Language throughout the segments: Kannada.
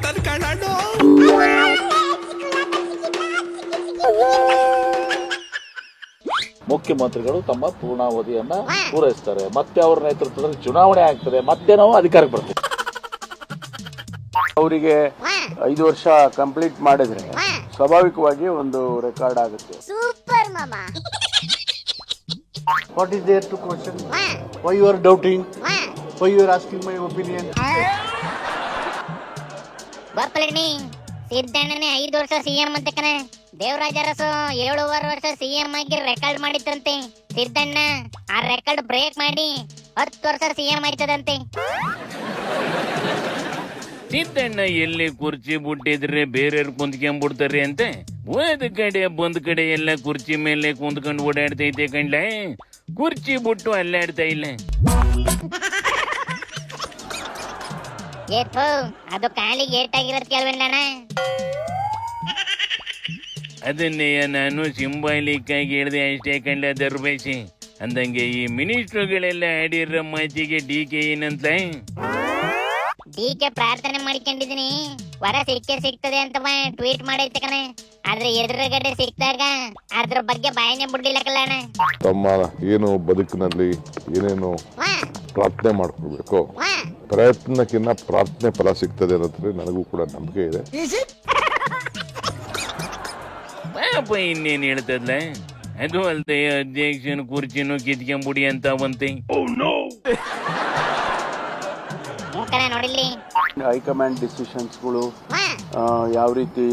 ಮಾಡ್ಬಿಡ್ತಾನೆ ಕಣೋ. ಮುಖ್ಯಮಂತ್ರಿಗಳು ತಮ್ಮ ಪೂರ್ಣಾವಧಿಯನ್ನ ಪೂರೈಸ್ತಾರೆ, ಮತ್ತೆ ಅವರ ನೇತೃತ್ವದಲ್ಲಿ ಚುನಾವಣೆ ಆಗ್ತದೆ, ಮತ್ತೆ ನಾವು ಅಧಿಕಾರಕ್ಕೆ ಬರ್ತೀವಿ. ಅವರಿಗೆ 5 ವರ್ಷ ಕಂಪ್ಲೀಟ್ ಮಾಡಿದ್ರೆ ಸ್ವಾಭಾವಿಕವಾಗಿ ಒಂದು ರೆಕಾರ್ಡ್ ಆಗುತ್ತೆ. ಸೂಪರ್ ಮಾಮಾ. What is there to question? Why you are doubting? Why you are asking my opinion? ಗೊಪ್ಪಲಣ್ಣಿ, ಸಿದ್ದಣ್ಣನೇ 5 ವರ್ಷ ಸಿಎಂ ಅಂತ ಕಣ. ದೇವರಾಜ ಅರಸು 7.5 ವರ್ಷ ಸಿಎಂ ಆಗಿ ರೆಕಾರ್ಡ್ ಮಾಡಿದ್ರಂತೆ. ಸಿದ್ದಣ್ಣ ಆ ರೆಕಾರ್ಡ್ ಬ್ರೇಕ್ ಮಾಡಿ 10 ವರ್ಷ ಸಿಎಂ ಆಯ್ತದಂತೆ. ಸಿದ್ದಣ್ಣ ಎಲ್ಲಿ ಕುರ್ಚಿ ಬಿಟ್ಟಿದ್ರೆ ಬೇರೆಯವ್ರು ಕುಂತ್ಕೊಂಡ್ಬಿಡ್ತಾರೆ ಅಂತ ಒಂದ್ ಕಡೆ ಎಲ್ಲ ಕುರ್ಚಿ ಮೇಲೆ ಕುಂತ್ಕೊಂಡು ಓಡಾಡ್ತೈತೆ ಕಂಡ್ಲ. ಕುರ್ಚಿ ಬಿಟ್ಟು ಅಲ್ಲಾಡ್ತಾ ಇಲ್ಲ. ಅದು ಕಾಲಿಗೆ ಏಟಾಗಿರೋದ್ ಕೇಳ್ಬೇಡಣ್ಣ. ಅದನ್ನೇ ನಾನು ಸಿಂಬಾಲಿಕ್ ಆಗಿ ಹೇಳ್ದೆ ಅಷ್ಟೇ ಕಂಡ್ಲ ದರ್ಬೇಸಿ. ಅಂದಂಗೆ ಈ ಮಿನಿಸ್ಟ್ರುಗಳೆಲ್ಲ ಆಡಿರೋ ಮಾತಿಗೆ ಡಿಕೆ ಏನಂತ? ಡಿಕೆ ಪ್ರಾರ್ಥನೆ ಮಾಡ್ಕೊಂಡಿದೀನಿ, ವರ ಸಿಗ್ತದೆ ಅಂತ ಟ್ವೀಟ್ ಮಾಡೈತೆ ಕಣ. ಆದ್ರೆ ಎದುರುಗಡೆ ಸಿಕ್ತಾಗ ಅದ್ರ ಬಗ್ಗೆ ಬಾಯನೇ ಬಿಡ್ಲಿಲ್ಲ ಕಲ್ಲಣ್ಣ. ತಮ್ಮ ಏನು ಬದುಕಿನಲ್ಲಿ ಏನೇನು ಪ್ರಾರ್ಥನೆ ಮಾಡ್ಕೊಳ್ಬೇಕು, ಪ್ರಯತ್ನಕ್ಕಿಂತ ಪ್ರಾರ್ಥನೆ ಫಲ ಸಿಗ್ತದೆ ಅನ್ನೋದ್ರೆ ನನಗೂ ಕೂಡ ನಂಬಿಕೆ ಇದೆ. ಪಾಪ ಇನ್ನೇನ್ ಹೇಳ್ತದ್ಲ. ಅದು ಅಲ್ದೆ ಅಧ್ಯಕ್ಷನ ಕುರ್ಚಿನೂ ಕಿತ್ಕೊಂಬಿಡಿ ಅಂತಾವಂತೆ. ನೋಡಿಲ್ಲಿ ಹೈಕಮಾಂಡ್ ಡಿಸಿಷನ್ಸ್ಗಳು ಯಾವ ರೀತಿ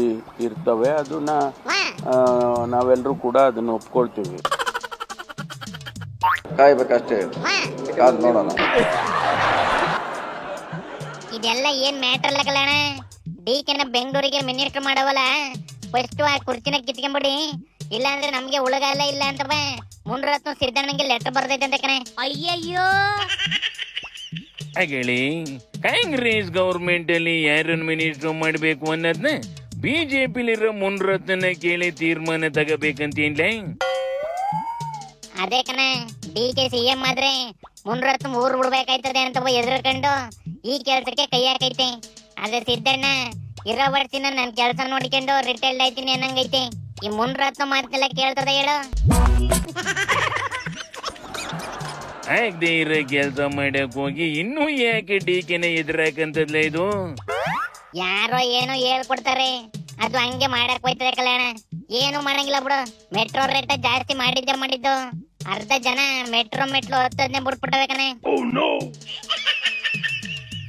ಇರ್ತವೆ ಅದನ್ನ ನಾವೆಲ್ಲರೂ ಕೂಡ ಅದನ್ನ ಒಪ್ಕೊಳ್ತೀವಿ. ಕಾಯ್ಬೇಕಷ್ಟೇ, ಕಾದ್ ನೋಡೋಣ. ಇದೆಲ್ಲ ಏನ್ ಮ್ಯಾಟರ್ ಅಲ್ಲ ಕಲ್ಲಣ್ಣ. ಡಿಕೆನ ಬೆಂಗಳೂರಿಗೆ ಮಿನಿಸ್ಟರ್ ಮಾಡವಲ್ಲ, ಫಸ್ಟ್ ಆ ಕುರ್ಚಿನ ಕಿತ್ಕೊಂಬಿಡಿ, ಇಲ್ಲ ಅಂದ್ರೆ ನಮ್ಗೆ ಉಳಗಾಲ ಇಲ್ಲ ಅಂತ ಮುನ್ರತ್ನ ಸಿದ್ದಣ್ಣಂಗೆ ಲೆಟರ್ ಬರ್ದೈತೆ ಅಂತ ಕಣೆ. ಅಯ್ಯಯ್ಯೋ ಹಾಗೇಳಿ ಕಾಂಗ್ರೆಸ್ ಗವರ್ಮೆಂಟ್ ಅಲ್ಲಿ ಯಾರನ್ನ ಮಿನಿಸ್ಟರ್ ಮಾಡಬೇಕು ಅನ್ನೋದನ್ನ ಬಿಜೆಪಿಲಿರೋ ಮುನ್ರತ್ನ ಕೇಳಿ ತೀರ್ಮಾನ ತಗೋಬೇಕಂತೇನ್ಲ. ಅದೇ ಕಣ, ಡಿಕೆ ಸಿಎಂ ಆದ್ರೆ ಮುನ್ರತ್ನ ಊರ್ ಬಿಡ್ಬೇಕಾಯ್ತದೆ ಅಂತ ಎದುರ್ಕೊಂಡು ಈ ಕೆಲ್ಸಕ್ಕೆ ಕೈ ಹಾಕೈತೆ. ಆದ್ರೆ ಸಿದ್ದಣ್ಣ ಇರೋ ವರ್ಷಿನ ನನ್ ಕೆಲ್ಸ ನೋಡ್ಕೊಂಡು ರಿಟೈರ್ಡ್ ಆಯ್ತೀನಿ ಅನ್ನಂಗೈತೆ. ಈ ಮುನ್ರತ್ನ ಮಾತೆಲ್ಲ ಕೇಳ್ತದ ಹೇಳು? ಆಗದೆ ಇರೋ ಕೆಲಸ ಮಾಡಕ್ ಹೋಗಿ ಇನ್ನೂ ಯಾಕೆ ಡಿಕೆನ ಎದುರಾಕಂತದ್ಲ ಇದು? ಯಾರೋ ಏನೋ ಹೇಳ್ಕೊಡ್ತಾರೆ, ಅದು ಹಂಗೆ ಮಾಡಕ್ ಹೋಯ್ತದೆ ಕಲ್ಯಾಣ. ಏನು ಮಾಡಂಗಿಲ್ಲ ಬಿಡು. ಮೆಟ್ರೋ ರೇಟ್ ಜಾಸ್ತಿ ಮಾಡಿದ್ದು ಅರ್ಧ ಜನ ಮೆಟ್ರೋ ಹತ್ತದ್ನೇ ಬಿಟ್ಬಿಟ್ಟಬೇಕನೆ.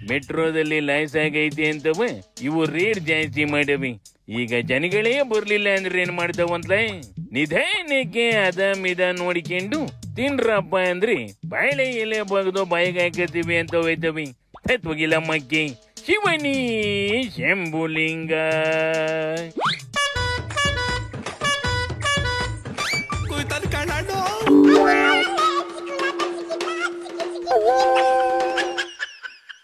ಮೆಟ್ರೋದಲ್ಲಿ ಲಾಸ್ ಆಗೈತಿ ಅಂತವ ಇವು ರೇಟ್ ಜಾಸ್ತಿ ಮಾಡವಿ. ಈಗ ಜನಗಳೇ ಬರ್ಲಿಲ್ಲ ಅಂದ್ರೆ ಏನ್ ಮಾಡ್ತಾವಂತಲೇ? ನಿಧಾನಕ್ಕೆ ಅದ ನೋಡಿಕೊಂಡು ತಿನ್ರಪ್ಪ ಅಂದ್ರಿ ಬಾಳೆ ಎಲೆ ಬಗ್ದು ಬಾಯಿಗೆ ಹಾಕತ್ತೀವಿ ಅಂತ ಹೋಯ್ತವಿ. ತತ್ವಗಿಲ್ಲ ಮಕ್ಕಿ ಶಿವನಿ ಶಂಭುಲಿಂಗ.